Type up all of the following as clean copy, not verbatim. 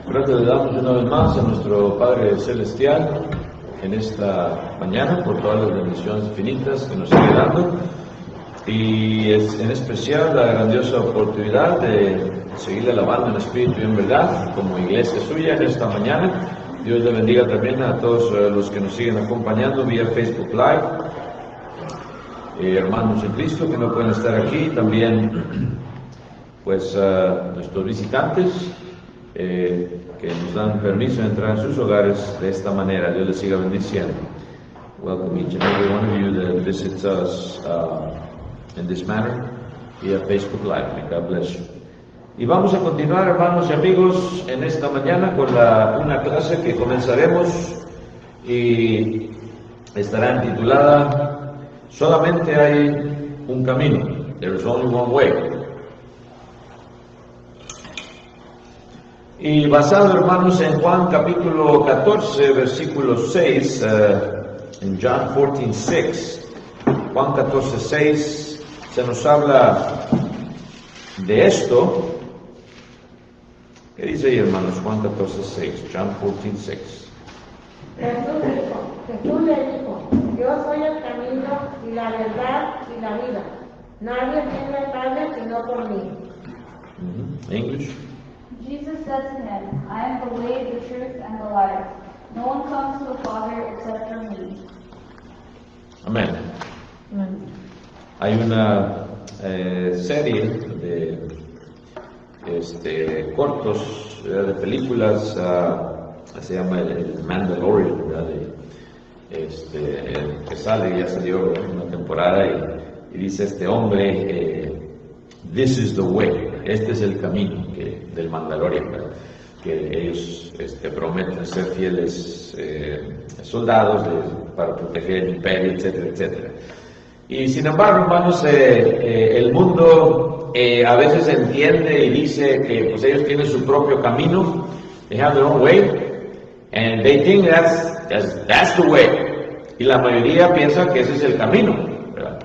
Gracias le damos una vez más a nuestro Padre Celestial en esta mañana por todas las bendiciones infinitas que nos sigue dando y en especial la grandiosa oportunidad de seguirle alabando en espíritu y en verdad como iglesia suya en esta mañana. Dios le bendiga también a todos los que nos siguen acompañando vía Facebook Live, hermanos en Cristo que no pueden estar aquí, también pues nuestros visitantes que nos dan permiso de entrar en sus hogares de esta manera. Dios les siga bendiciendo. Welcome each and every one of you that visits us in this manner via Facebook Live. May God bless you. Y vamos a continuar, hermanos y amigos, en esta mañana con una clase que comenzaremos y estará titulada Solamente hay un camino. There is only one way. Y basado, hermanos, en Juan capítulo 14, versículo 6, en John 14:6, Juan 14:6, se nos habla de esto. ¿Qué dice ahí, hermanos? Juan 14:6, John 14:6. Jesús le dijo, yo soy el camino y la verdad y la vida. Nadie viene al Padre sino por mí. English. Jesus said to him, I am the way, the truth, and the life. No one comes to the Father except through me. Amén. Hay una serie de cortos, de películas, se llama el Mandalorian, ¿verdad? Que sale, ya salió una temporada y dice este hombre, this is the way, este es el camino del Mandalorian, ¿verdad? Que ellos prometen ser fieles soldados para proteger el imperio, etcétera, etcétera. Y sin embargo, hermanos, el mundo a veces entiende y dice que pues, ellos tienen su propio camino, they have their own way, and they think that's the way. Y la mayoría piensa que ese es el camino, ¿verdad?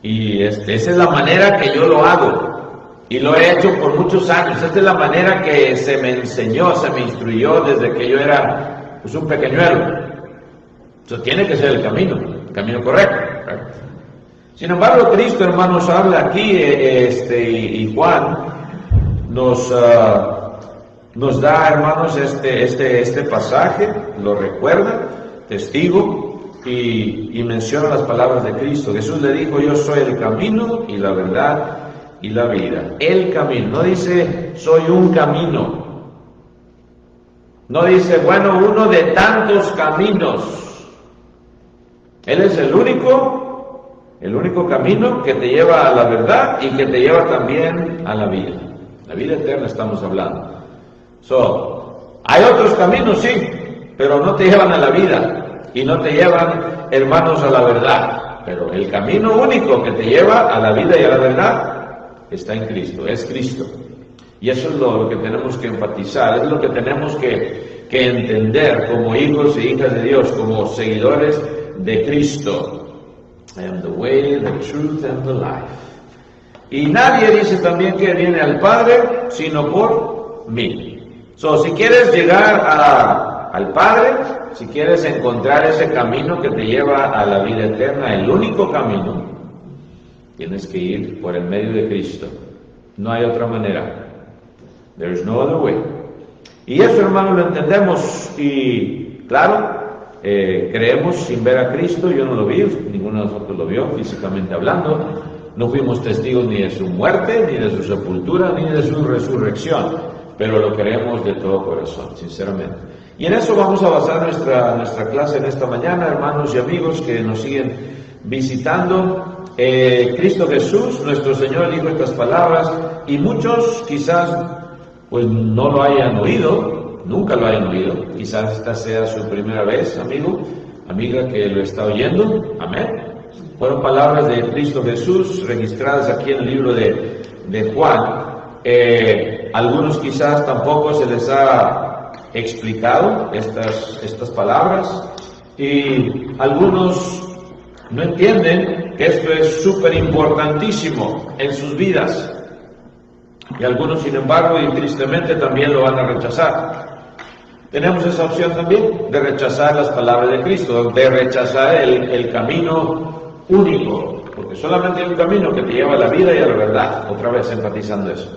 Y esa es la manera que yo lo hago. Y lo he hecho por muchos años. Esta es la manera que se me enseñó, se me instruyó desde que yo era pues, un pequeñuelo. Eso tiene que ser el camino correcto, ¿verdad? Sin embargo, Cristo, hermanos, habla aquí, y Juan nos da, hermanos, este pasaje, lo recuerda, testigo, y menciona las palabras de Cristo. Jesús le dijo, yo soy el camino y la verdad y la vida. El camino. No dice, soy un camino. No dice, bueno, uno de tantos caminos. Él es el único camino que te lleva a la verdad y que te lleva también a la vida. La vida eterna estamos hablando. Hay otros caminos, sí, pero no te llevan a la vida y no te llevan, hermanos, a la verdad. Pero el camino único que te lleva a la vida y a la verdad está en Cristo, es Cristo. Y eso es lo que tenemos que enfatizar, es lo que tenemos que entender como hijos e hijas de Dios, como seguidores de Cristo. I am the way, the truth, and the life. Y nadie dice también que viene al Padre, sino por mí. Si quieres llegar al Padre, si quieres encontrar ese camino que te lleva a la vida eterna, el único camino, tienes que ir por el medio de Cristo. No hay otra manera. There is no other way. Y eso, hermanos, lo entendemos y, claro, creemos sin ver a Cristo. Yo no lo vi, ninguno de nosotros lo vio físicamente hablando. No fuimos testigos ni de su muerte, ni de su sepultura, ni de su resurrección, pero lo creemos de todo corazón, sinceramente. Y en eso vamos a basar nuestra clase en esta mañana, hermanos y amigos que nos siguen visitando. Cristo Jesús, nuestro Señor, dijo estas palabras y muchos quizás pues no lo hayan oído, nunca lo hayan oído. Quizás esta sea su primera vez, amigo, amiga, que lo está oyendo. Amén. Fueron palabras de Cristo Jesús registradas aquí en el libro de Juan. Algunos quizás tampoco se les ha explicado estas palabras y algunos no entienden que esto es súper importantísimo en sus vidas. Y algunos, sin embargo, y tristemente también lo van a rechazar. Tenemos esa opción también de rechazar las palabras de Cristo, de rechazar el camino único, porque solamente hay un camino que te lleva a la vida y a la verdad, otra vez enfatizando eso.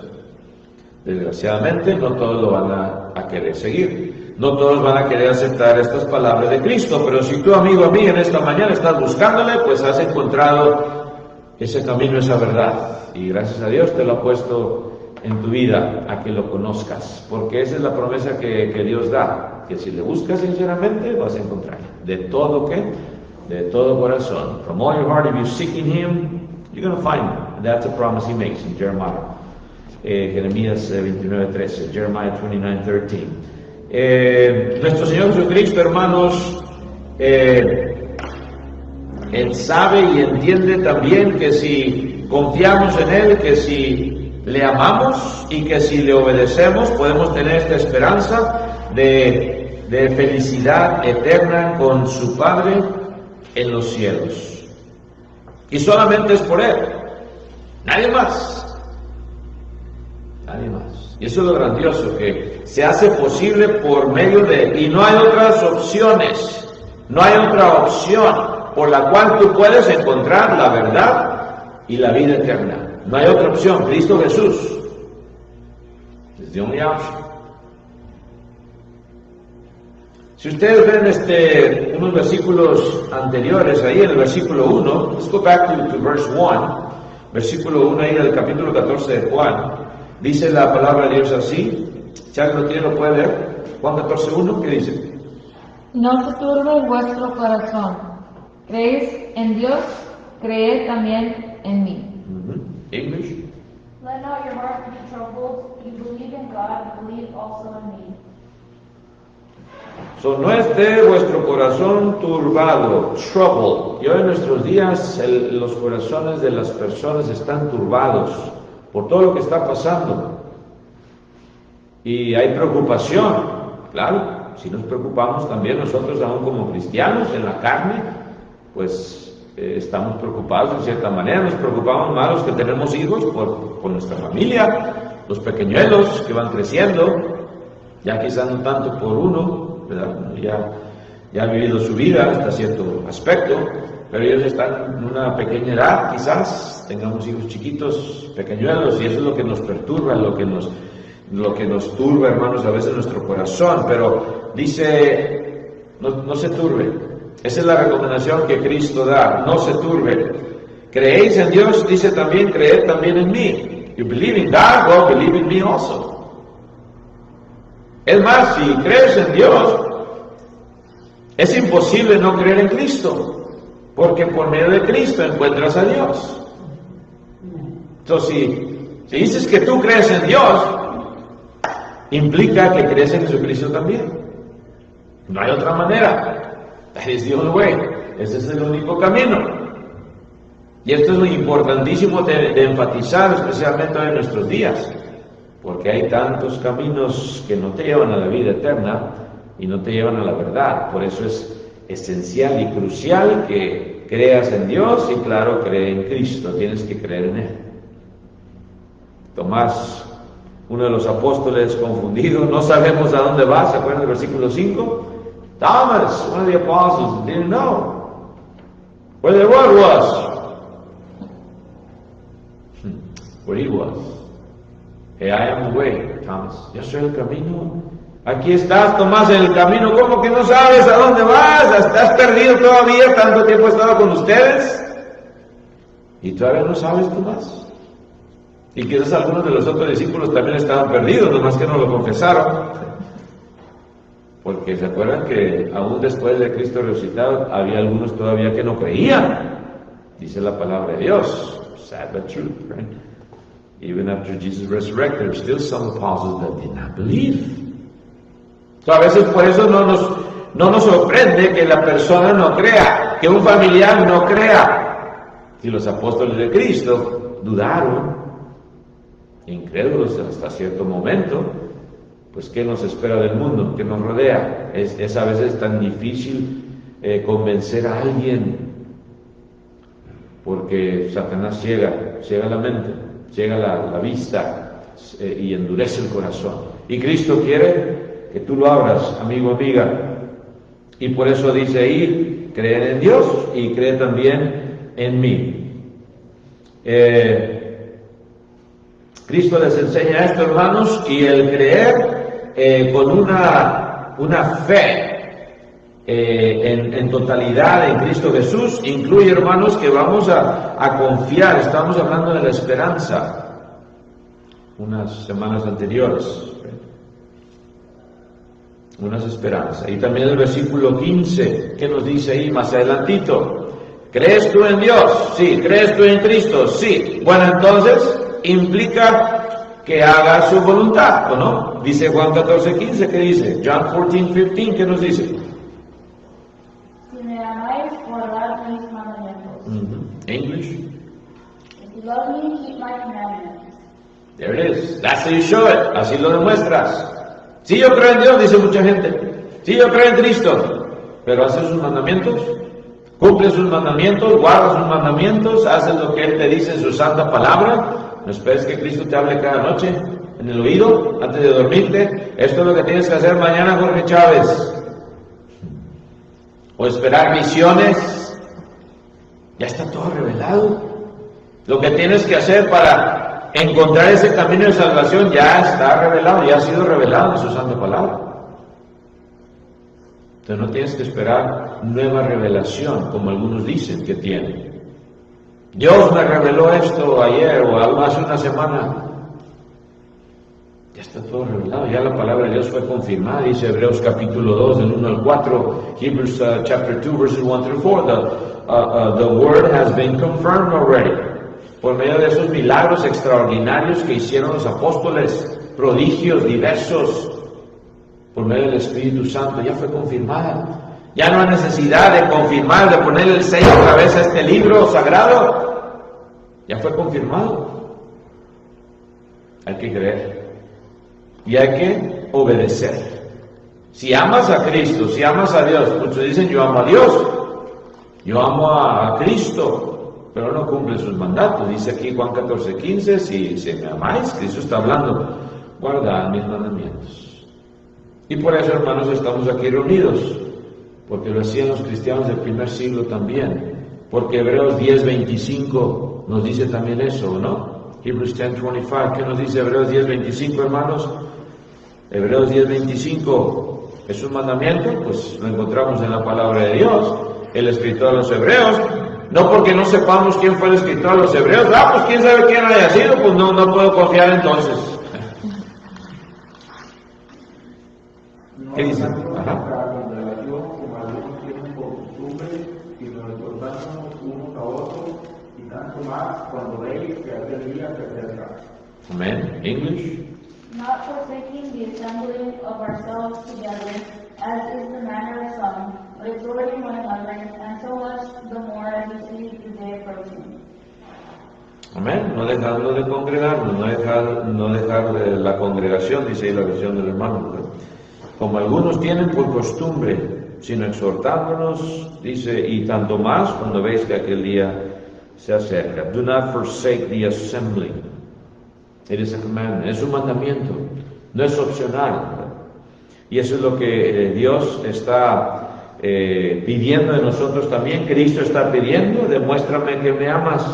Desgraciadamente no todos lo van a querer seguir, no todos van a querer aceptar estas palabras de Cristo, pero si tú, amigo, amiga, en esta mañana estás buscándole, pues has encontrado ese camino, esa verdad, y gracias a Dios te lo ha puesto en tu vida a que lo conozcas, porque esa es la promesa que Dios da, que si le buscas sinceramente vas a encontrar, de todo de todo corazón, from all your heart. If you're seeking Him, you're going to find Him. That's a promise He makes in Jeremiah, Jeremías 29:13, Jeremiah 29:13. Nuestro Señor Jesucristo, hermanos, Él sabe y entiende también que si confiamos en Él, que si le amamos y que si le obedecemos podemos tener esta esperanza de felicidad eterna con su Padre en los cielos. Y solamente es por Él, nadie más. Nadie más. Y eso es lo grandioso, que se hace posible por medio de Él. Y no hay otras opciones, no hay otra opción por la cual tú puedes encontrar la verdad y la vida eterna. No hay otra opción, Cristo Jesús. Es the only option. Si ustedes ven unos versículos anteriores, ahí en el versículo 1, let's go back to verse 1, versículo 1 ahí del capítulo 14 de Juan, dice la palabra de Dios así, si alguien lo tiene lo puede ver, Juan 14:1, ¿qué dice? No se turbe vuestro corazón, creéis en Dios, creed también en mí. English. Let not your heart be troubled. You believe in God, believe also in me. So, no esté vuestro corazón turbado, troubled. Y hoy en nuestros días los corazones de las personas están turbados por todo lo que está pasando. Y hay preocupación, claro. Si nos preocupamos también nosotros, aún como cristianos, en la carne, pues estamos preocupados en cierta manera. Nos preocupamos más los que tenemos hijos por nuestra familia, los pequeñuelos que van creciendo, ya quizás no tanto por uno, ¿verdad? Ya ha vivido su vida hasta cierto aspecto, pero ellos están en una pequeña edad, quizás tengamos hijos chiquitos, pequeñuelos, y eso es lo que nos perturba, lo que nos turba, hermanos, a veces nuestro corazón. Pero dice, no se turbe. Esa es la recomendación que Cristo da, no se turbe. Creéis en Dios, dice también, creed también en mí. You believe in God, well, believe in me also. Es más, si crees en Dios, es imposible no creer en Cristo, porque por medio de Cristo encuentras a Dios. Entonces, si dices que tú crees en Dios, implica que crees en Jesucristo también. No hay otra manera. That is the only way. Ese es el único camino. Y esto es lo importantísimo de enfatizar, especialmente hoy en nuestros días, porque hay tantos caminos que no te llevan a la vida eterna y no te llevan a la verdad. Por eso es esencial y crucial que creas en Dios y, claro, cree en Cristo. Tienes que creer en Él. Tomás, uno de los apóstoles confundido, no sabemos a dónde va, ¿se acuerdan del versículo 5? Thomas, one of the apostles, didn't know where the road was. Where he was. Hey, I am the way, Thomas. Yo soy el camino. Aquí estás, Tomás, en el camino. ¿Cómo que no sabes a dónde vas? ¿Estás perdido todavía? ¿Tanto tiempo he estado con ustedes? ¿Y todavía no sabes, Tomás? Y quizás algunos de los otros discípulos también estaban perdidos, nomás que no lo confesaron. Porque se acuerdan que aún después de Cristo resucitado, había algunos todavía que no creían. Dice la palabra de Dios. Sad but true, right? Even after Jesus resurrected, there were still some apostles that did not believe. So, a veces por eso no nos sorprende que la persona no crea, que un familiar no crea. Si los apóstoles de Cristo dudaron, incrédulos hasta cierto momento, pues ¿qué nos espera del mundo? ¿Qué nos rodea? Es a veces tan difícil convencer a alguien, porque Satanás ciega la mente, ciega la vista, y endurece el corazón. Y Cristo quiere que tú lo abras, amigo, amiga. Y por eso dice ahí, creen en Dios y creen también en mí. Cristo les enseña esto, hermanos, y el creer con una fe en totalidad en Cristo Jesús incluye, hermanos, que vamos a confiar. Estamos hablando de la esperanza unas semanas anteriores, unas esperanzas. Y también el versículo 15, que nos dice ahí más adelantito: ¿crees tú en Dios? Sí. ¿Crees tú en Cristo? Sí. Bueno, entonces implica que haga su voluntad, ¿o no? Dice Juan 14:15, ¿qué dice? John 14:15, ¿qué nos dice? Si me amáis, guardad mis mandamientos. English. If you love me, keep my commandments. There it is. That's how you show it. Así lo demuestras. Sí, yo creo en Dios, dice mucha gente. Sí, yo creo en Cristo. Pero ¿haces sus mandamientos? ¿Cumples sus mandamientos? ¿Guardas sus mandamientos? ¿Haces lo que Él te dice en su santa palabra? No esperes que Cristo te hable cada noche en el oído antes de dormirte. Esto es lo que tienes que hacer mañana, Jorge Chávez. O esperar visiones. Ya está todo revelado. Lo que tienes que hacer para encontrar ese camino de salvación ya está revelado, ya ha sido revelado en su santa palabra. Entonces no tienes que esperar nueva revelación, como algunos dicen que tienen. Dios me reveló esto ayer o hace una semana. Ya está todo revelado, ya la palabra de Dios fue confirmada, dice Hebreos capítulo 2, del 1 al 4, Hebrews chapter 2, verses 1 through 4, the word has been confirmed already. Por medio de esos milagros extraordinarios que hicieron los apóstoles, prodigios diversos, por medio del Espíritu Santo, ya fue confirmada. Ya no hay necesidad de confirmar, de poner el sello otra vez a este libro sagrado. Ya fue confirmado. Hay que creer. Y hay que obedecer. Si amas a Cristo, si amas a Dios, muchos dicen yo amo a Dios, yo amo a Cristo, pero no cumple sus mandatos. Dice aquí Juan 14:15, si me amáis, Cristo está hablando, guardad mis mandamientos. Y por eso, hermanos, estamos aquí reunidos, porque lo hacían los cristianos del primer siglo también, porque Hebreos 10:25 nos dice también eso, ¿no? Hebrews 10:25, ¿qué nos dice Hebreos 10:25, hermanos? Hebreos 10:25 es un mandamiento, pues lo encontramos en la palabra de Dios. El escritor de los Hebreos, no porque no sepamos quién fue el escritor de los Hebreos, pues quién sabe quién haya sido, pues no puedo confiar entonces. ¿Qué dice? Ajá. Amén. English. Not forsaking the assembling of ourselves together, as is the manner of some, but exhorting one another, and so much the more as you see the day approaching. Amén. No dejando de congregarnos, no dejar de la congregación, dice ahí la versión del hermano, ¿no? Como algunos tienen por costumbre, sino exhortándonos, dice, y tanto más cuando veis que aquel día se acerca. Do not forsake the assembly. It is a commandment, es un mandamiento, no es opcional. Y eso es lo que Dios está pidiendo de nosotros también. Cristo está pidiendo: demuéstrame que me amas,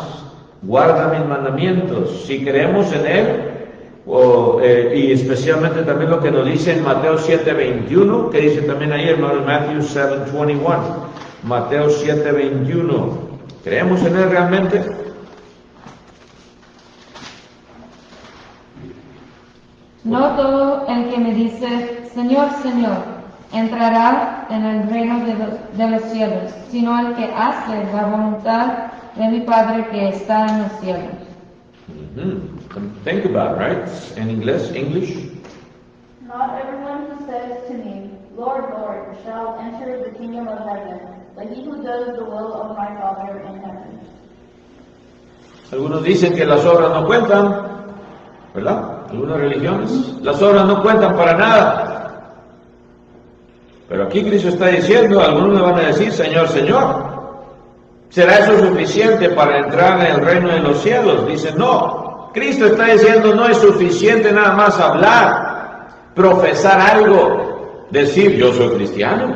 guarda mis mandamientos. Si creemos en Él, y especialmente también lo que nos dice en Mateo 7:21, que dice también ahí, hermano, Matthew 7:21, Mateo 7:21. ¿Creemos en Él realmente? No todo el que me dice, Señor, Señor, entrará en el reino de los cielos, sino el que hace la voluntad de mi Padre que está en los cielos. Think about it, right? In English. Not everyone who says to me, Lord, Lord, shall enter the kingdom of heaven, but he who does the will of my Father in heaven. Algunos dicen que las obras no cuentan, ¿verdad? Algunas religiones, las obras no cuentan para nada. Pero aquí Cristo está diciendo, algunos le van a decir, Señor, Señor, ¿será eso suficiente para entrar en el reino de los cielos? Dice, no. Cristo está diciendo, no es suficiente nada más hablar, profesar algo, decir yo soy cristiano,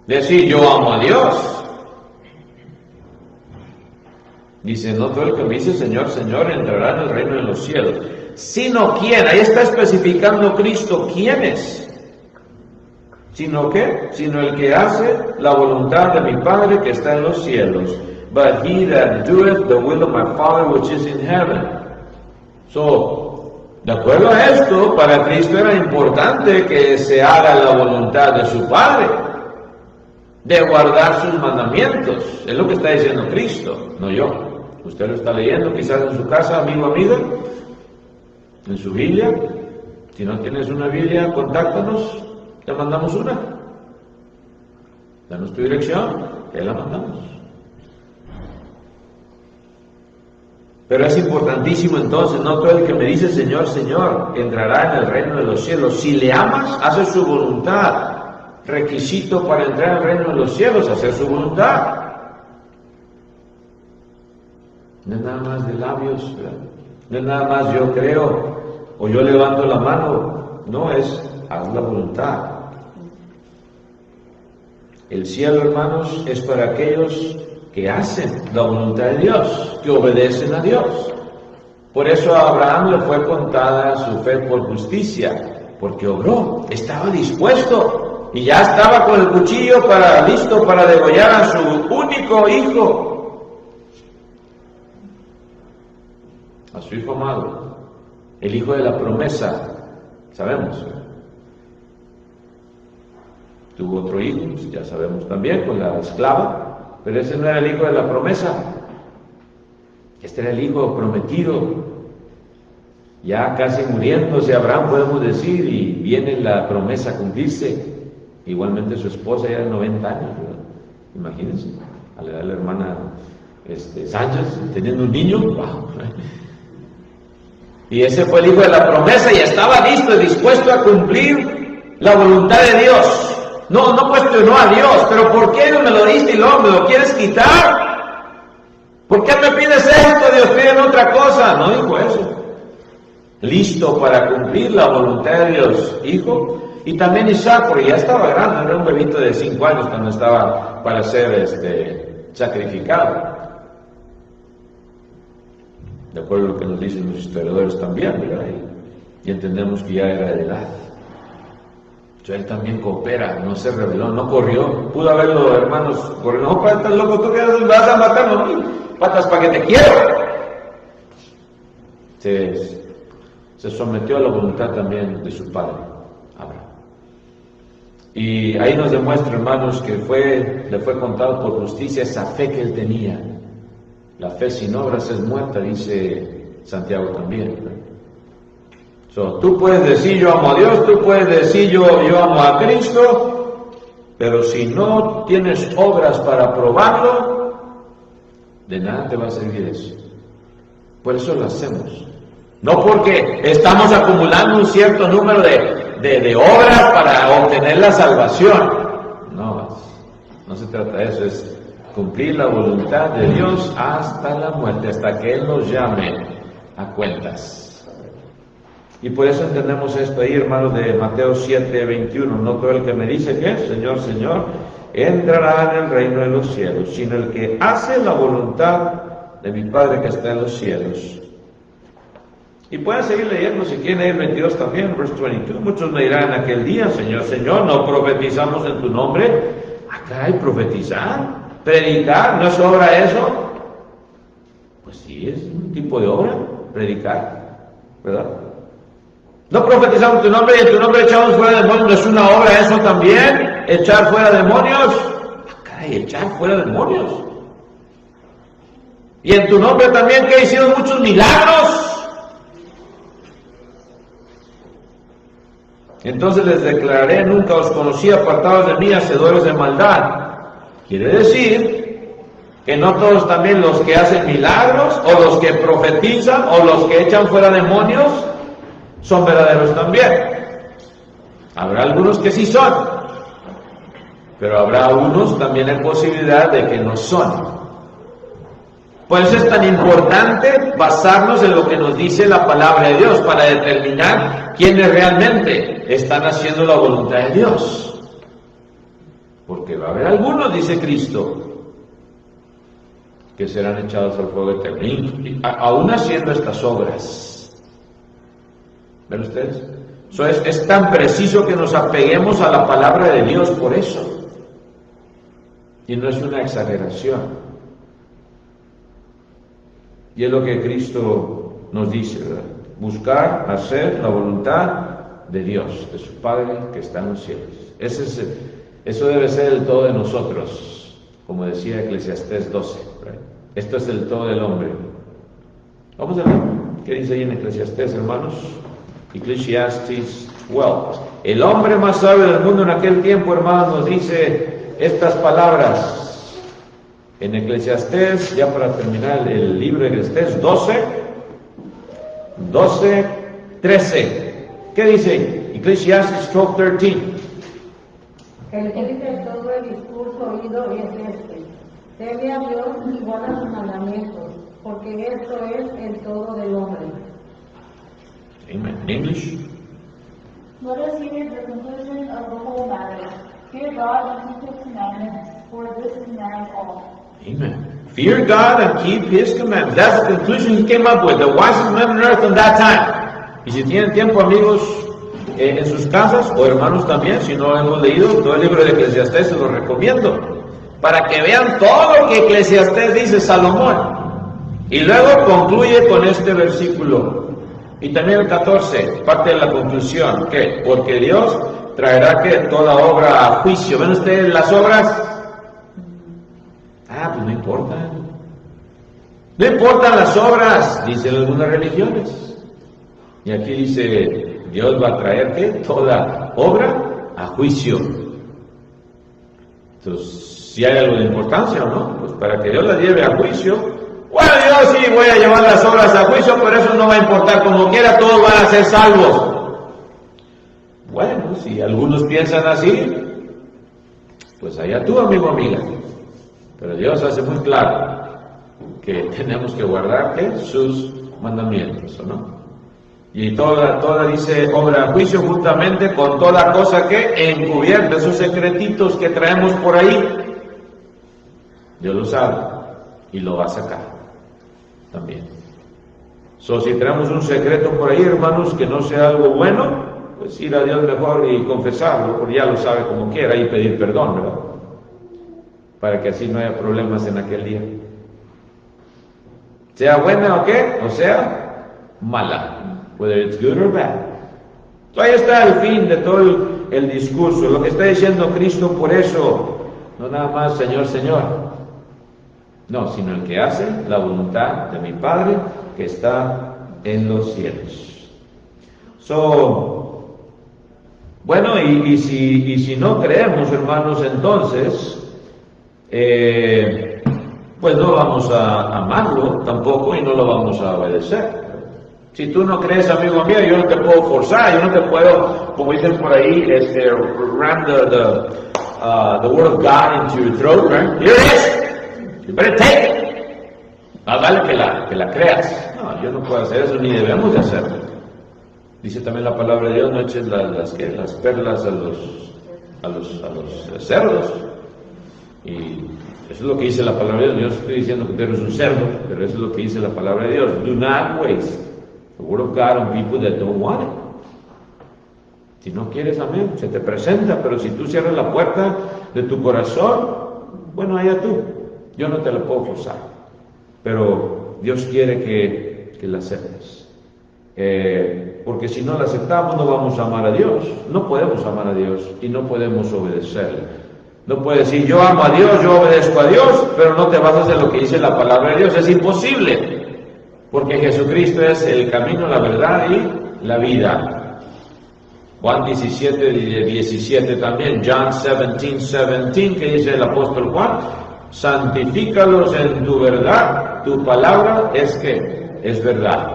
decir yo amo a Dios. Dice, no todo el que me dice Señor, Señor, entrará en el reino de los cielos, sino quién. Ahí está especificando Cristo quién es. ¿Sino qué? Sino el que hace la voluntad de mi Padre que está en los cielos. But he that doeth the will of my Father which is in heaven. So, de acuerdo a esto, para Cristo era importante que se haga la voluntad de su Padre, de guardar sus mandamientos. Es lo que está diciendo Cristo, no yo. Usted lo está leyendo quizás en su casa, amigo, amiga, en su Biblia. Si no tienes una Biblia, contáctanos, te mandamos una. Danos tu dirección, te la mandamos. Pero es importantísimo entonces, no todo el que me dice Señor, Señor, entrará en el reino de los cielos. Si le amas, haces su voluntad. Requisito para entrar al reino de los cielos, hacer su voluntad. No es nada más de labios, ¿verdad? No es nada más yo creo o yo levanto la mano. No, es haz la voluntad. El cielo, hermanos, es para aquellos que hacen la voluntad de Dios, que obedecen a Dios. Por eso a Abraham le fue contada su fe por justicia, porque obró, estaba dispuesto y ya estaba con el cuchillo listo para degollar a su único hijo, a su hijo amado, el hijo de la promesa, sabemos. Tuvo otro hijo, ya sabemos también, con la esclava. Pero ese no era el hijo de la promesa, este era el hijo prometido, ya casi muriéndose Abraham, podemos decir, y viene la promesa a cumplirse. Igualmente su esposa ya de 90 años, ¿verdad? Imagínense, a la edad de la hermana Sánchez, teniendo un niño, ¡wow! Y ese fue el hijo de la promesa y estaba listo y dispuesto a cumplir la voluntad de Dios. No cuestionó a Dios, pero ¿por qué no me lo diste y luego me lo quieres quitar? ¿Por qué me pides esto? Dios, piden otra cosa. No dijo eso. Listo para cumplir la voluntad de Dios, hijo. Y también Isaac, porque ya estaba grande, era un bebito de 5 años cuando estaba para ser sacrificado. De acuerdo a lo que nos dicen los historiadores también, ¿verdad? Y entendemos que ya era de edad. Él también coopera, no se rebeló, no corrió. Pudo haberlo, hermanos, corrió. No, patas, loco, tú que vas a matarlo a mí. Patas, para que te quiero. Se sometió a la voluntad también de su padre, Abraham. Y ahí nos demuestra, hermanos, que le fue contado por justicia esa fe que él tenía. La fe sin obras es muerta, dice Santiago también. Tú puedes decir yo amo a Dios, tú puedes decir yo amo a Cristo, pero si no tienes obras para probarlo, de nada te va a servir eso. Por eso lo hacemos. No porque estamos acumulando un cierto número de obras para obtener la salvación. No se trata de eso, es cumplir la voluntad de Dios hasta la muerte, hasta que Él nos llame a cuentas. Y por eso entendemos esto ahí, hermanos, de Mateo 7:21. No todo el que me dice que Señor, Señor, entrará en el reino de los cielos, sino el que hace la voluntad de mi Padre que está en los cielos. Y pueden seguir leyendo si quieren el 22 también, verse 22. Muchos me dirán en aquel día, Señor, Señor, ¿no profetizamos en tu nombre? Acá hay profetizar, predicar, ¿no es obra eso? Pues sí, es un tipo de obra, predicar, ¿verdad? No profetizamos en tu nombre y en tu nombre echamos fuera demonios. ¿No es una obra eso también? ¿Echar fuera demonios? Caray, echar fuera demonios. Y en tu nombre también que hicieron muchos milagros. Entonces les declararé, nunca os conocí, apartados de mí, hacedores de maldad. Quiere decir que no todos también los que hacen milagros, o los que profetizan, o los que echan fuera demonios, son verdaderos también. Habrá algunos que sí son, pero habrá unos también en posibilidad de que no son. Por eso es tan importante basarnos en lo que nos dice la palabra de Dios para determinar quiénes realmente están haciendo la voluntad de Dios. Porque va a haber algunos, dice Cristo, que serán echados al fuego eterno, aún haciendo estas obras. ¿Ven ustedes? Es tan preciso que nos apeguemos a la palabra de Dios por eso. Y no es una exageración. Y es lo que Cristo nos dice, ¿verdad? Buscar hacer la voluntad de Dios, de su Padre que está en los cielos. Eso debe ser el todo de nosotros, como decía Eclesiastés 12. ¿Right? Esto es el todo del hombre. Vamos a ver qué dice ahí en Eclesiastés, hermanos. Ecclesiastes 12. El hombre más sabio del mundo en aquel tiempo, hermanos, nos dice estas palabras. En Eclesiastés, ya para terminar el libro de Eclesiastés 13. ¿Qué dice? Eclesiastes 12:13. El que dice todo el discurso oído es este: teme a Dios y guarda sus mandamientos, porque esto es el todo del hombre. Amen. English. Let us hear the conclusion of the whole matter. Fear God and keep His commandments, for this is man's all. Amen. Fear God and keep His commandments. That's the conclusion he came up with. The wisest man on earth in that time. Y si tienen tiempo, amigos, en sus casas, o hermanos también, si no hemos leído todo el libro de Eclesiastés, se lo recomiendo, para que vean todo lo que Eclesiastés dice Salomón. Y luego concluye con este versículo. Y también el 14, parte de la conclusión, que porque Dios traerá que toda obra a juicio. ¿Ven ustedes las obras? Pues no importa. No importan las obras, dicen algunas religiones. Y aquí dice, Dios va a traer ¿qué? Toda obra a juicio. Entonces, si hay algo de importancia o no, pues para que Dios la lleve a juicio. Bueno, yo sí voy a llevar las obras a juicio, pero eso no va a importar. Como quiera, todos van a ser salvos. Bueno, si algunos piensan así, pues allá tú, amigo, amiga. Pero Dios hace muy claro que tenemos que guardar ¿qué? Sus mandamientos, ¿o no? Y toda dice obra a juicio juntamente con toda cosa que encubierta, esos secretitos que traemos por ahí. Dios lo sabe y lo va a sacar también. Si traemos un secreto por ahí, hermanos, que no sea algo bueno, pues ir a Dios mejor y confesarlo, porque ya lo sabe como quiera, y pedir perdón, ¿verdad? Para que así no haya problemas en aquel día. Sea buena o qué, o sea mala, whether it's good or bad. Ahí está el fin de todo el discurso, lo que está diciendo Cristo. Por eso, no nada más Señor, Señor, no, sino el que hace la voluntad de mi Padre que está en los cielos. Bueno, y si no creemos, hermanos, entonces pues no vamos a amarlo tampoco y no lo vamos a obedecer. Si tú no crees, amigo mío, yo no te puedo forzar, yo no te puedo, como dicen por ahí, ram the word of God into your throat, right? Here it is, you better take it. Más vale que la creas. No, yo no puedo hacer eso, ni debemos de hacerlo. Dice también la palabra de Dios, no eches las perlas a los cerdos. Y eso es lo que dice la palabra de Dios. Yo estoy diciendo que tú eres un cerdo, pero eso es lo que dice la palabra de Dios. Do not waste the word of God on people that don't want it. Si no quieres, amén, se te presenta, pero si tú cierras la puerta de tu corazón, bueno, allá tú. Yo no te la puedo forzar, pero Dios quiere que la aceptes. Porque si no la aceptamos, no vamos a amar a Dios. No podemos amar a Dios y no podemos obedecerle. No puedes decir, yo amo a Dios, yo obedezco a Dios, pero no te basas en lo que dice la palabra de Dios. Es imposible, porque Jesucristo es el camino, la verdad y la vida. Juan 17 también, John 17, que dice el apóstol Juan, santifícalos en tu verdad, tu palabra es verdad.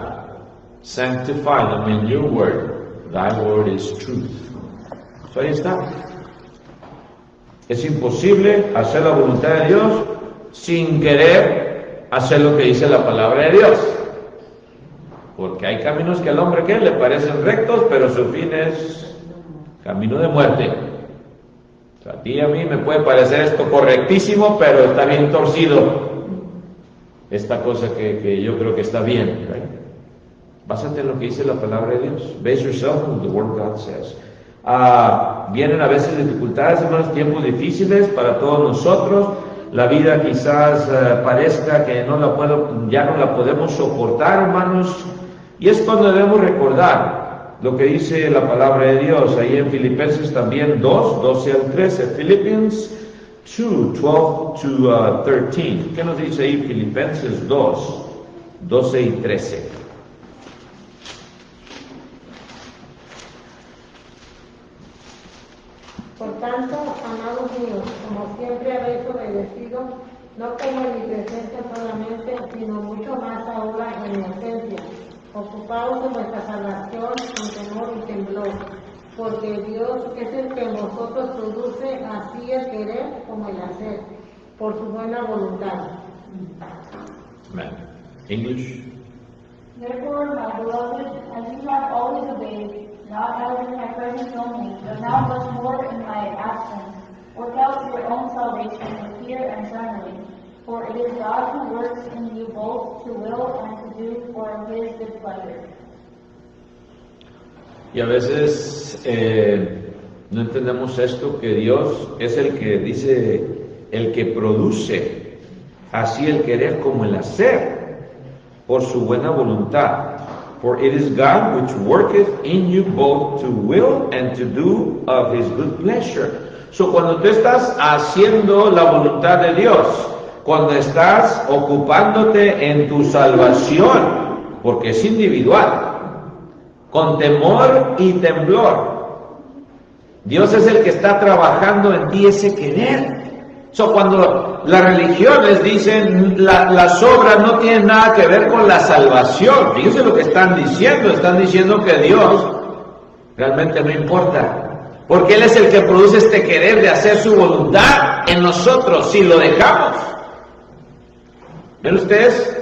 Sanctify them in your word, thy word is truth. Ahí está. Es imposible hacer la voluntad de Dios sin querer hacer lo que dice la palabra de Dios. Porque hay caminos que al hombre que le parecen rectos, pero su fin es camino de muerte. O sea, a ti y a mí me puede parecer esto correctísimo, pero está bien torcido. Esta cosa que yo creo que está bien. Right? Básate en lo que dice la palabra de Dios. Base yourself on the word God says. Vienen a veces dificultades, hermanos, tiempos difíciles para todos nosotros. La vida quizás parezca que ya no la podemos soportar, hermanos. Y es cuando debemos recordar lo que dice la palabra de Dios, ahí en Filipenses también 2, 12 al 13, Philippians 2, 12 to 13. ¿Qué nos dice ahí Filipenses 2, 12 y 13? Por tanto, amados míos, como siempre habéis obedecido, no como en mi presencia solamente, sino mucho más ahora en mi ausencia. Ocupaos de vuestra salvación con temor y temblor, porque Dios es el que en vosotros produce así el querer como el hacer, por su buena voluntad. Amen. English. Therefore, my beloved, as you have always obeyed, not as in my presence only, but now much more in my absence, work out your own salvation with fear and trembling. For it is God who works in you both to will and to do for His good pleasure. Y a veces no entendemos esto, que Dios es el que dice, el que produce así el querer como el hacer, por su buena voluntad. For it is God which worketh in you both to will and to do of His good pleasure. So cuando tú estás haciendo la voluntad de Dios, cuando estás ocupándote en tu salvación, porque es individual, con temor y temblor, Dios es el que está trabajando en ti ese querer. Cuando las religiones dicen las obras no tienen nada que ver con la salvación, fíjense lo que están diciendo que Dios realmente no importa, porque Él es el que produce este querer de hacer su voluntad en nosotros si lo dejamos. ¿Ven ustedes?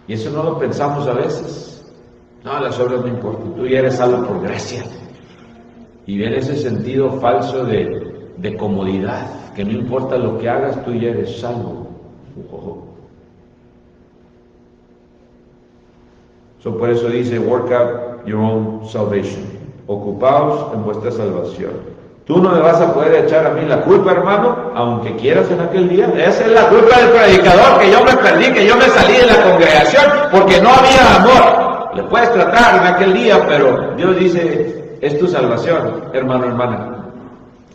Y eso no lo pensamos a veces. No, las obras no importan, tú ya eres salvo por gracia. Y viene ese sentido falso de comodidad, que no importa lo que hagas, tú ya eres salvo. Por eso dice, work out your own salvation. Ocupaos en vuestra salvación. Tú no me vas a poder echar a mí la culpa, hermano, aunque quieras en aquel día. Esa es la culpa del predicador, que yo me perdí, que yo me salí de la congregación, porque no había amor. Le puedes tratar en aquel día, pero Dios dice, es tu salvación, hermano, hermana,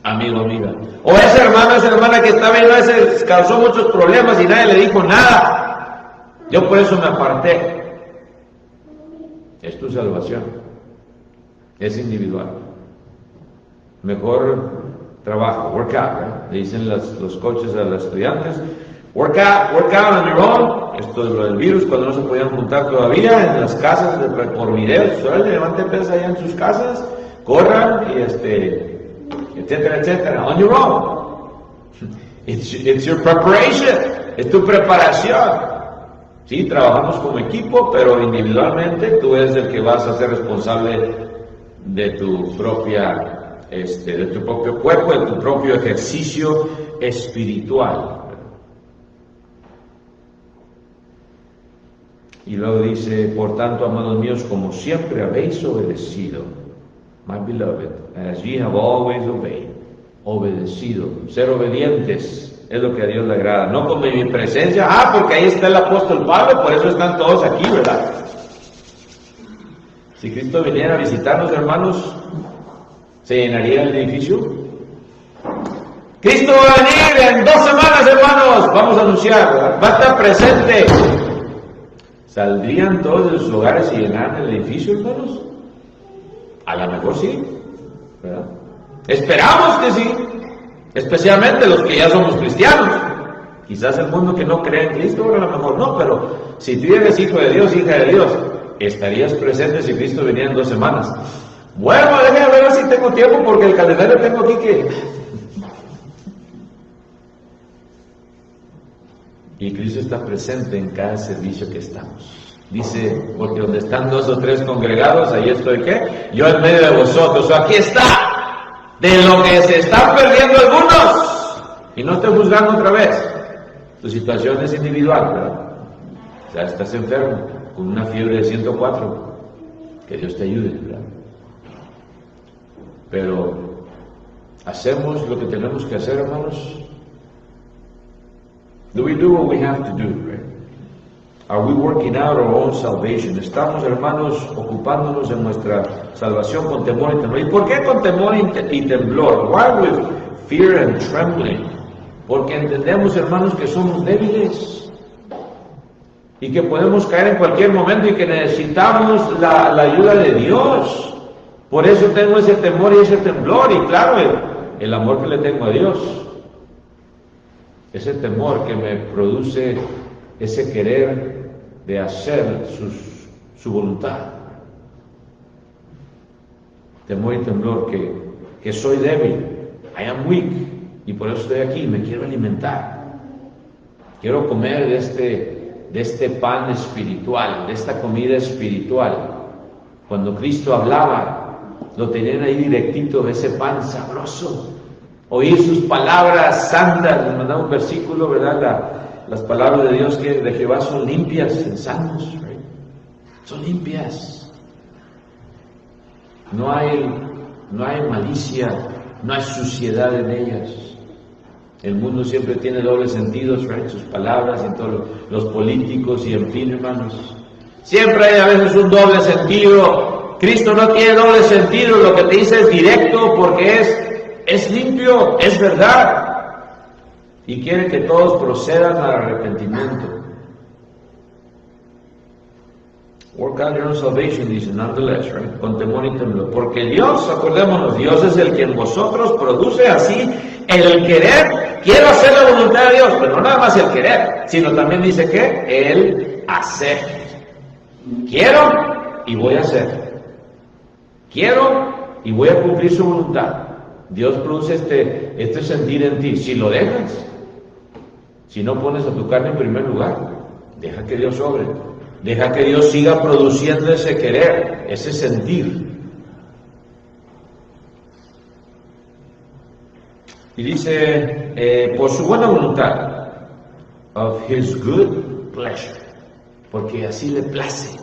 amigo, amiga. O esa hermana que está viendo, ese causó muchos problemas y nadie le dijo nada. Yo por eso me aparté. Es tu salvación. Es individual. Mejor trabajo, work out, ¿eh? Le dicen los coaches a los estudiantes, work out on your own. Esto es lo del virus, cuando no se podían juntar todavía en las casas por videos. Levanten pesas allá en sus casas, corran y etcétera, etcétera, on your own. It's your preparation, es tu preparación. Sí, trabajamos como equipo, pero individualmente tú eres el que vas a ser responsable de tu propio cuerpo, de tu propio ejercicio espiritual. Y luego dice, por tanto, amados míos, como siempre habéis obedecido, my beloved, as ye have always obeyed, obedecido, ser obedientes es lo que a Dios le agrada, no como en mi presencia, porque ahí está el apóstol Pablo, por eso están todos aquí, ¿verdad? Si Cristo viniera a visitarnos, hermanos, ¿se llenaría el edificio? Cristo va a venir en 2 semanas, hermanos, vamos a anunciar, ¿verdad? Va a estar presente. ¿Saldrían todos de sus hogares y llenaran el edificio, hermanos? A lo mejor sí, ¿verdad? Esperamos que sí, especialmente los que ya somos cristianos. Quizás el mundo que no cree en Cristo, a lo mejor no, pero si tú eres hijo de Dios, hija de Dios, estarías presente si Cristo venía en 2 semanas. Bueno, déjame ver si tengo tiempo, porque el calendario tengo aquí que... Y Cristo está presente en cada servicio que estamos. Dice, porque donde están 2 o 3 congregados, ahí estoy, ¿qué? Yo en medio de vosotros. Aquí está. De lo que se están perdiendo algunos. Y no estoy juzgando otra vez. Tu situación es individual, ¿verdad? O sea, estás enfermo, con una fiebre de 104. Que Dios te ayude, ¿verdad? Pero, ¿hacemos lo que tenemos que hacer, hermanos? Do we do what we have to do, right? Are we working out our own salvation? Estamos, hermanos, ocupándonos de nuestra salvación con temor y temblor. ¿Y por qué con temor y temblor? Why with fear and trembling? Porque entendemos, hermanos, que somos débiles y que podemos caer en cualquier momento y que necesitamos la ayuda de Dios. Por eso tengo ese temor y ese temblor, y claro, el amor que le tengo a Dios. Ese temor que me produce ese querer de hacer su voluntad. Temor y temblor que soy débil. I am weak. Y por eso estoy aquí, me quiero alimentar. Quiero comer de este pan espiritual, de esta comida espiritual. Cuando Cristo hablaba, lo tenían ahí directito, ese pan sabroso. Oír sus palabras santas, les mandaba un versículo, ¿verdad? Las palabras de Dios de Jehová son limpias en salmos, right? Son limpias. No hay malicia, no hay suciedad en ellas. El mundo siempre tiene dobles sentidos, right? Sus palabras, en todos los políticos y en fin, hermanos. Siempre hay a veces un doble sentido. Cristo no tiene doble sentido, lo que te dice es directo porque es limpio, es verdad. Y quiere que todos procedan al arrepentimiento. Work out your own salvation, dice, nonetheless, right? Con temor y temblor. Porque Dios, acordémonos, Dios es el que en vosotros produce así el querer. Quiero hacer la voluntad de Dios, pero no nada más el querer, sino también dice que el hacer. Quiero y voy a hacer. Quiero y voy a cumplir su voluntad. Dios produce este sentir en ti. Si lo dejas, si no pones a tu carne en primer lugar, deja que Dios obre. Deja que Dios siga produciendo ese querer, ese sentir. Y dice, por su buena voluntad, of his good pleasure, porque así le place,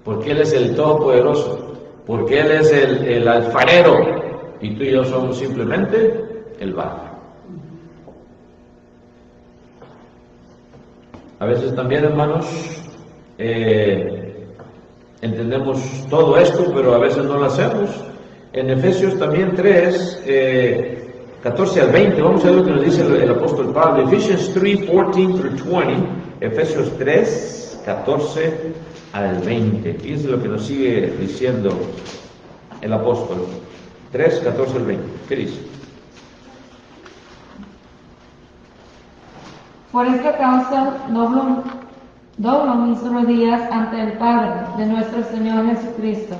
porque Él es el Todopoderoso, porque Él es el alfarero, y tú y yo somos simplemente el barro. A veces también, hermanos, entendemos todo esto, pero a veces no lo hacemos. En Efesios también 3, 14 al 20, vamos a ver lo que nos dice el apóstol Pablo. Ephesians 3, 14 through 20, Efesios 3, 14 al 20. Fíjense lo que nos sigue diciendo el apóstol. 3, 14 al 20. ¿Qué dice? Por esta causa doblo mis rodillas ante el Padre de nuestro Señor Jesucristo,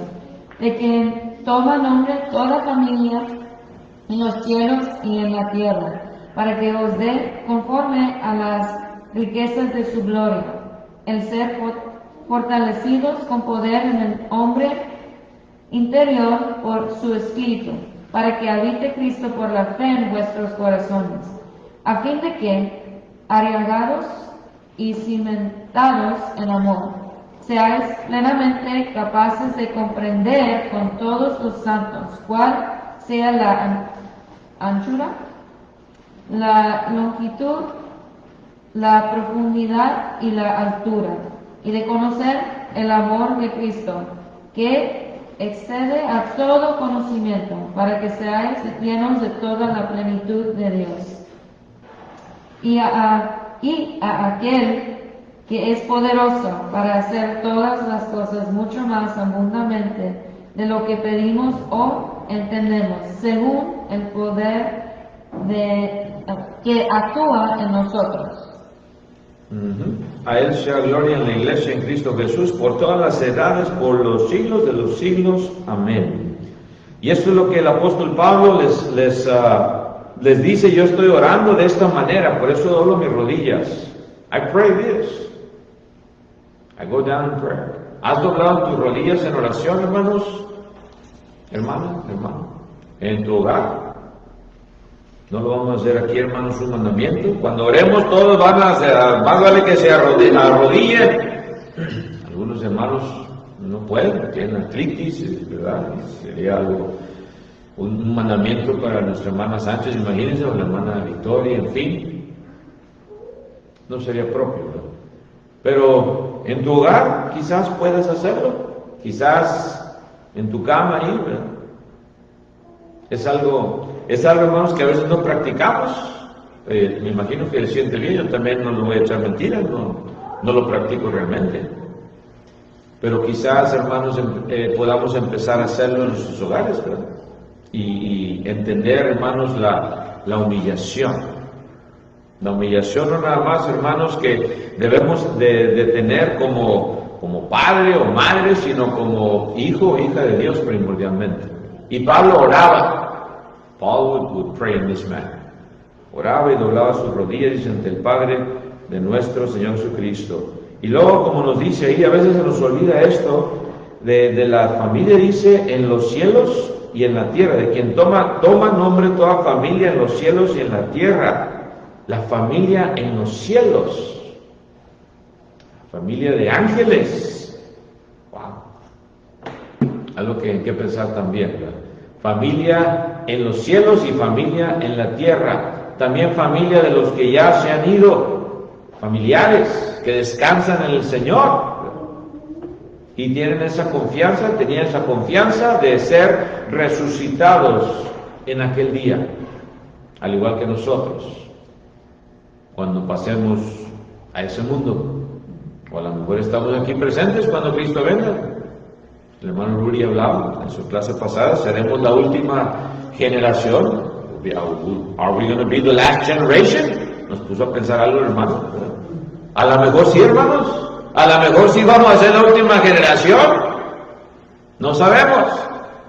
de quien toma nombre toda familia en los cielos y en la tierra, para que os dé, conforme a las riquezas de su gloria, el ser fortalecidos con poder en el hombre interior por su Espíritu, para que habite Cristo por la fe en vuestros corazones, a fin de que, arraigados y cimentados en amor, seáis plenamente capaces de comprender con todos los santos cuál sea la anchura, la longitud, la profundidad y la altura, y de conocer el amor de Cristo, que excede a todo conocimiento, para que seáis llenos de toda la plenitud de Dios. Y a aquel que es poderoso para hacer todas las cosas mucho más abundantemente de lo que pedimos o entendemos, según el poder que actúa en nosotros. A Él sea gloria en la iglesia en Cristo Jesús por todas las edades, por los siglos de los siglos. Amén. Y esto es lo que el apóstol Pablo les dice. Yo estoy orando de esta manera, por eso doblo mis rodillas. I pray this. I go down in prayer. ¿Has doblado tus rodillas en oración, hermanos? Hermano, en tu hogar. No lo vamos a hacer aquí, hermanos, un mandamiento. Cuando oremos, todos más vale que se arrodillen. Algunos hermanos no pueden, tienen artritis, ¿verdad? Sería algo, un mandamiento para nuestra hermana Sánchez, imagínense, o la hermana Victoria, en fin. No sería propio, ¿verdad? Pero en tu hogar quizás puedas hacerlo, quizás en tu cama ahí, ¿verdad? Es algo, hermanos, que a veces no practicamos. Me imagino que él siente bien, yo también no lo voy a echar mentiras, no lo practico realmente. Pero quizás, hermanos, podamos empezar a hacerlo en nuestros hogares, ¿verdad? Y entender, hermanos, la humillación. La humillación no nada más, hermanos, que debemos de tener como padre o madre, sino como hijo o hija de Dios primordialmente. Y Pablo oraba. Paul would pray in this manner. Oraba y doblaba sus rodillas, dice, ante el Padre de nuestro Señor Jesucristo. Y luego, como nos dice ahí, a veces se nos olvida esto, de la familia, dice, en los cielos y en la tierra, de quien toma nombre toda familia en los cielos y en la tierra. La familia en los cielos, familia de ángeles. Wow. Algo que hay que pensar también, ¿verdad? Familia en los cielos y familia en la tierra. También familia de los que ya se han ido, familiares que descansan en el Señor y tienen esa confianza, tenían esa confianza de ser resucitados en aquel día, al igual que nosotros. Cuando pasemos a ese mundo, o a lo mejor estamos aquí presentes cuando Cristo venga. El hermano Ruri hablaba en su clase pasada, seremos la última generación. Are we going to be the last generation? Nos puso a pensar algo, hermano. A lo mejor sí, hermanos. A lo mejor sí vamos a ser la última generación. No sabemos.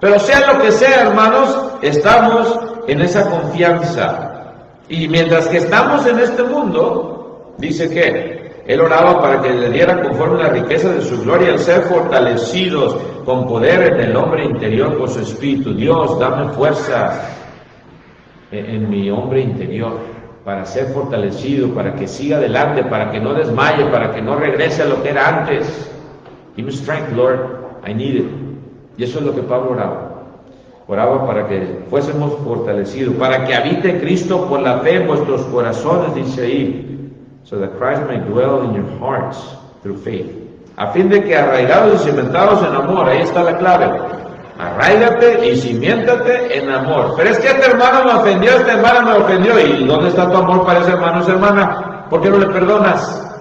Pero sea lo que sea, hermanos, estamos en esa confianza. Y mientras que estamos en este mundo, dice que él oraba para que le diera conforme a la riqueza de su gloria, al ser fortalecidos con poder en el hombre interior por su espíritu. Dios, dame fuerza en mi hombre interior para ser fortalecido, para que siga adelante, para que no desmaye, para que no regrese a lo que era antes. Give me strength, Lord, I need it. Y eso es lo que Pablo oraba. Oraba para que fuésemos fortalecidos, para que habite Cristo por la fe en vuestros corazones, dice ahí, so that Christ may dwell in your hearts through faith. A fin de que arraigados y cimentados en amor, ahí está la clave. Arráigate y cimiéntate en amor. Pero es que este hermano me ofendió, esta hermana me ofendió. ¿Y dónde está tu amor para ese hermano o esa hermana? ¿Por qué no le perdonas?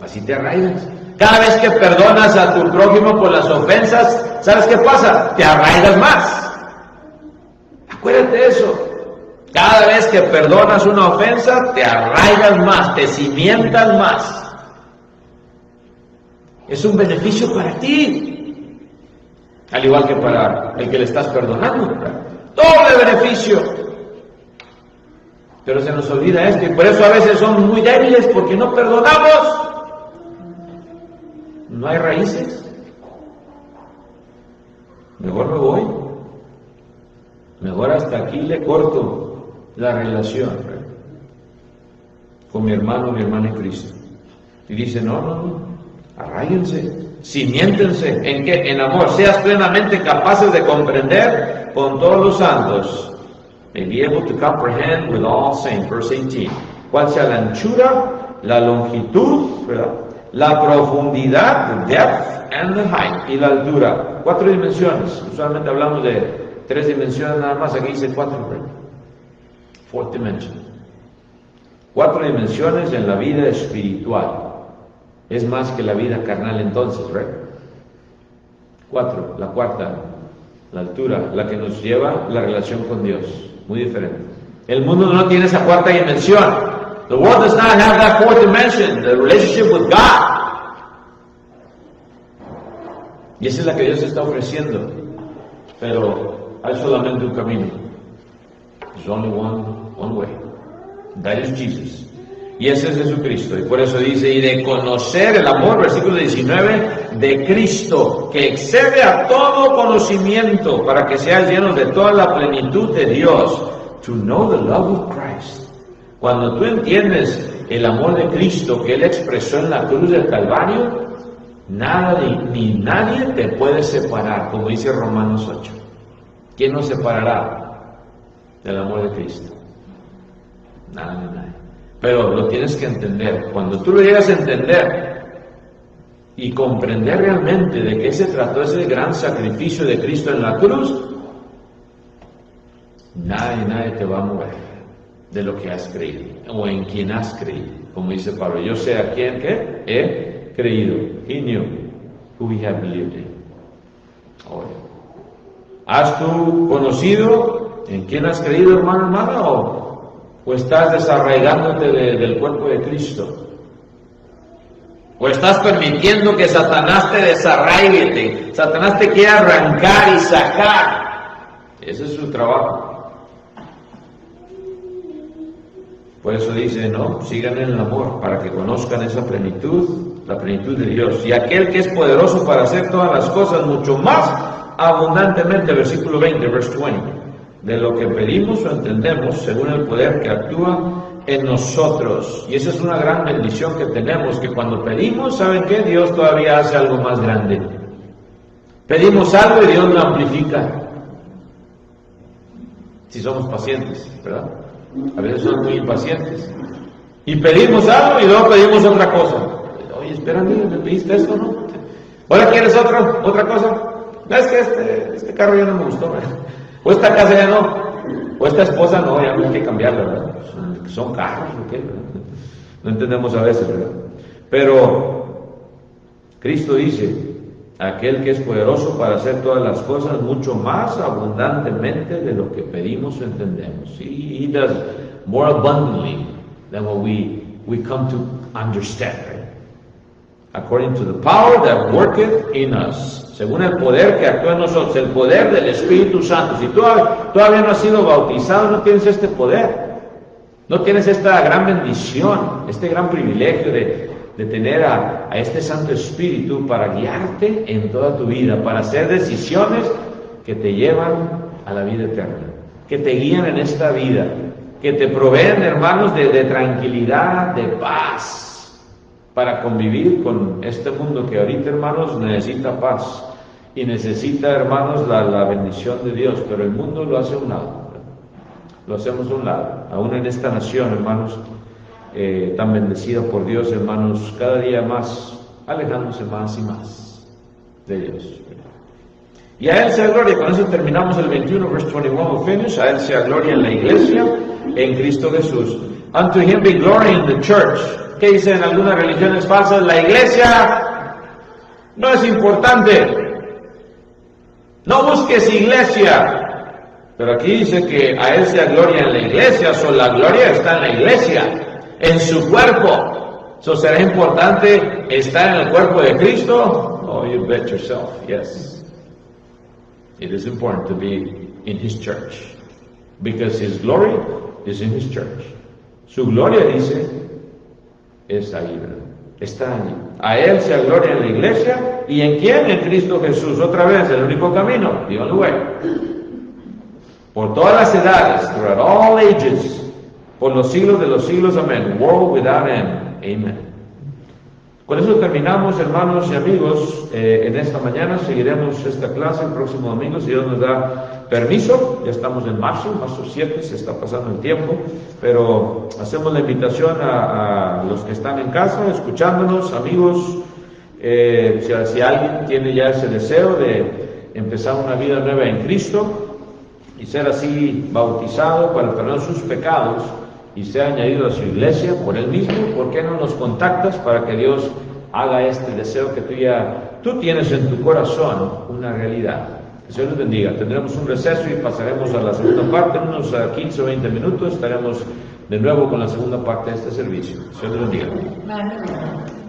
Así te arraigas. Cada vez que perdonas a tu prójimo por las ofensas, ¿sabes qué pasa? Te arraigas más. Acuérdate de eso. Cada vez que perdonas una ofensa, te arraigas más, te cimentas más. Es un beneficio para ti, al igual que para el que le estás perdonando. Doble beneficio. Pero se nos olvida esto y por eso a veces somos muy débiles porque no perdonamos. No hay raíces. Mejor me voy. Mejor hasta aquí le corto la relación con mi hermano o mi hermana en Cristo. Y dice, no, arráiganse, cimiéntense. ¿En qué? En amor. Seas plenamente capaces de comprender con todos los santos. May be able to comprehend with all saints. Verse 18. ¿Cuál sea la anchura, la longitud, ¿verdad? La profundidad, the depth and the height, y la altura. 4 dimensiones. Usualmente hablamos de 3 dimensiones nada más. Aquí dice 4. Fourth dimension. 4 dimensiones en la vida espiritual. Es más que la vida carnal entonces, ¿right? 4. La cuarta, la altura, la que nos lleva la relación con Dios. Muy diferente. El mundo no tiene esa 4ª dimensión. The world does not have that 4th dimension, the relationship with God. Y esa es la que Dios está ofreciendo. Pero hay solamente un camino. There's only one way. That is Jesus. Y ese es Jesucristo. Y por eso dice, y de conocer el amor, versículo 19, de Cristo, que excede a todo conocimiento, para que seas llenos de toda la plenitud de Dios. To know the love of Christ. Cuando tú entiendes el amor de Cristo que Él expresó en la cruz del Calvario, nada ni nadie te puede separar, como dice Romanos 8. ¿Quién nos separará del amor de Cristo? Nada ni nadie. Pero lo tienes que entender. Cuando tú lo llegas a entender y comprender realmente de qué se trató ese gran sacrificio de Cristo en la cruz, nadie te va a mover de lo que has creído o en quien has creído. Como dice Pablo, yo sé a quién que he creído. He knew who we have believed in. Ahora, ¿has tú conocido en quién has creído, hermano, hermana, o estás desarraigándote del cuerpo de Cristo? ¿O estás permitiendo que Satanás te desarraigue, Satanás te quiera arrancar y sacar? Ese es su trabajo. Por eso dice, no, sigan en el amor, para que conozcan esa plenitud, la plenitud de Dios. Y aquel que es poderoso para hacer todas las cosas mucho más abundantemente, versículo 20, verse 20, de lo que pedimos o entendemos, según el poder que actúa en nosotros. Y esa es una gran bendición que tenemos, que cuando pedimos, ¿saben qué? Dios todavía hace algo más grande. Pedimos algo y Dios lo amplifica. Si somos pacientes, ¿verdad? A veces son muy impacientes. Y pedimos algo y luego pedimos otra cosa. Oye, espérame, ¿me pediste esto, no? ¿Ahora quieres otra cosa? No, es que este carro ya no me gustó, ¿verdad? O esta casa ya no. O esta esposa no, ya no hay que cambiarla, ¿verdad? Son carros, ¿o qué? No entendemos a veces, ¿verdad? Pero Cristo dice, aquel que es poderoso para hacer todas las cosas mucho más abundantemente de lo que pedimos o entendemos. He does more abundantly than what we come to understand, right? According to the power that worketh in us. Según el poder que actúa en nosotros, el poder del Espíritu Santo. Si tú todavía no has sido bautizado, no tienes este poder. No tienes esta gran bendición, este gran privilegio de tener a este Santo Espíritu para guiarte en toda tu vida, para hacer decisiones que te llevan a la vida eterna, que te guían en esta vida, que te proveen, hermanos, de tranquilidad, de paz, para convivir con este mundo que ahorita, hermanos, necesita paz y necesita, hermanos, la bendición de Dios, pero el mundo lo hace a un lado, lo hacemos a un lado, aún en esta nación, hermanos, tan bendecida por Dios, hermanos, cada día más, alejándose más y más de Dios. Y a Él sea gloria, con eso terminamos el 21, verse 21, finish. A Él sea gloria en la iglesia, en Cristo Jesús. Unto Him be glory in the church. ¿Qué dicen algunas religiones falsas? La iglesia no es importante. No busques iglesia. Pero aquí dice que a Él sea gloria en la iglesia, la gloria está en la iglesia, en su cuerpo. ¿Será importante estar en el cuerpo de Cristo? Oh, you bet yourself, yes. It is important to be in His church, because His glory is in His church. Su gloria, dice, está ahí, ¿verdad? Está allí. A Él sea gloria en la iglesia. ¿Y en quién? En Cristo Jesús. Otra vez, el único camino, the only way. Por todas las edades, throughout all ages, por los siglos de los siglos, amén. World without end, amen. Con eso terminamos, hermanos y amigos, en esta mañana. Seguiremos esta clase el próximo domingo, si Dios nos da permiso. Ya estamos en marzo 7, se está pasando el tiempo, pero hacemos la invitación a los que están en casa, escuchándonos, amigos, si alguien tiene ya ese deseo de empezar una vida nueva en Cristo y ser así bautizado para perdonar sus pecados y sea añadido a su iglesia por Él mismo, ¿por qué no nos contactas para que Dios haga este deseo que tú tienes en tu corazón una realidad? Que Dios les bendiga. Tendremos un receso y pasaremos a la segunda parte. En unos 15 o 20 minutos estaremos de nuevo con la segunda parte de este servicio. Dios les bendiga. Amén.